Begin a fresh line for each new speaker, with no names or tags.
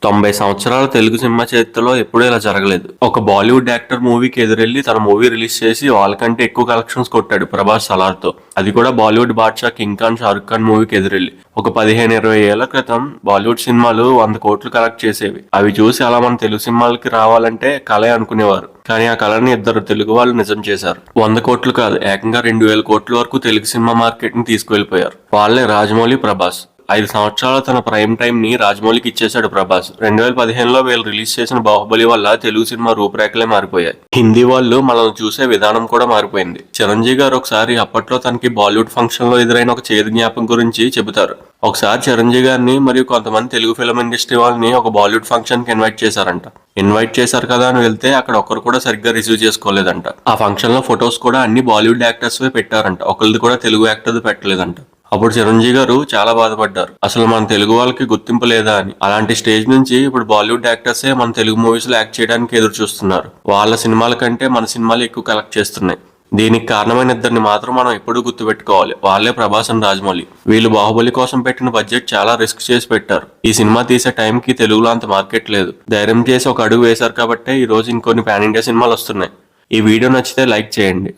90 సంవత్సరాల తెలుగు సినిమా చరిత్రలో ఎప్పుడూ ఇలా జరగలేదు. ఒక బాలీవుడ్ యాక్టర్ మూవీకి ఎదురెళ్లి తన మూవీ రిలీజ్ చేసి వాళ్ళకంటే ఎక్కువ కలెక్షన్స్ కొట్టాడు ప్రభాస్ 'సలార్'తో. అది కూడా బాలీవుడ్ బాద్‌షా 'కింగ్ ఖాన్' 'షారుఖ్ ఖాన్' మూవీకి ఎదురెళ్లి. ఒక 15-20 ఏళ్ల క్రితం బాలీవుడ్ సినిమాలు 100 కోట్లు కలెక్ట్ చేసేవి. అవి చూసి అలా మన తెలుగు సినిమాలకి రావాలంటే కలే అనుకునేవారు. కానీ ఆ కళని ఇద్దరు తెలుగు వాళ్ళు నిజం చేశారు. 100 కోట్లు కాదు, ఏకంగా 2000 కోట్ల వరకు తెలుగు సినిమా మార్కెట్ ని తీసుకువెళ్లిపోయారు. వాళ్ళే రాజమౌళి, ప్రభాస్. 5 సంవత్సరాల తన ప్రైమ్ టైమ్ ని రాజమౌళికి ఇచ్చేశాడు ప్రభాస్. 2015లో వీళ్ళు రిలీజ్ చేసిన బాహుబలి వల్ల తెలుగు సినిమా రూపురేఖలే మారిపోయాయి. హిందీ వాళ్ళు మనల్ని చూసే విధానం కూడా మారిపోయింది. చిరంజీవి గారు ఒకసారి అప్పట్లో తనకి బాలీవుడ్ ఫంక్షన్ లో ఎదురైన ఒక చేదు జ్ఞాపకం గురించి చెబుతారు. ఒకసారి చిరంజీవి గారిని మరియు కొంతమంది తెలుగు ఫిల్మ్ ఇండస్ట్రీ వాళ్ళని ఒక బాలీవుడ్ ఫంక్షన్ కి ఇన్వైట్ చేశారంట. ఇన్వైట్ చేశారు కదా అని వెళ్తే అక్కడ ఒక్కరు కూడా సరిగ్గా రిసీవ్ చేసుకోలేదంట. ఆ ఫంక్షన్ లో ఫొటోస్ కూడా అన్ని బాలీవుడ్ యాక్టర్స్ పెట్టారంట. ఒకరిది కూడా తెలుగు యాక్టర్ది పెట్టలేదంట. అప్పుడు చిరంజీవి గారు చాలా బాధపడ్డారు. అసలు మన తెలుగు వాళ్ళకి గుర్తింపు లేదా అని. అలాంటి స్టేజ్ నుంచి ఇప్పుడు బాలీవుడ్ యాక్టర్సే మన తెలుగు మూవీస్ లో యాక్ట్ చేయడానికి ఎదురు చూస్తున్నారు. వాళ్ళ సినిమాల కంటే మన సినిమాలు ఎక్కువ కలెక్ట్ చేస్తున్నాయి. దీనికి కారణమైన ఇద్దరిని మాత్రం మనం ఎప్పుడూ గుర్తుపెట్టుకోవాలి. వాళ్ళే ప్రభాస్ అండ్ రాజమౌళి. వీళ్ళు బాహుబలి కోసం పెట్టిన బడ్జెట్ చాలా రిస్క్ చేసి పెట్టారు. ఈ సినిమా తీసే టైంకి తెలుగులో అంత మార్కెట్ లేదు. ధైర్యం చేసి ఒక అడుగు వేశారు కాబట్టే ఈ రోజు ఇంకొన్ని పాన్ ఇండియా సినిమాలు వస్తున్నాయి. ఈ వీడియో నచ్చితే లైక్ చేయండి.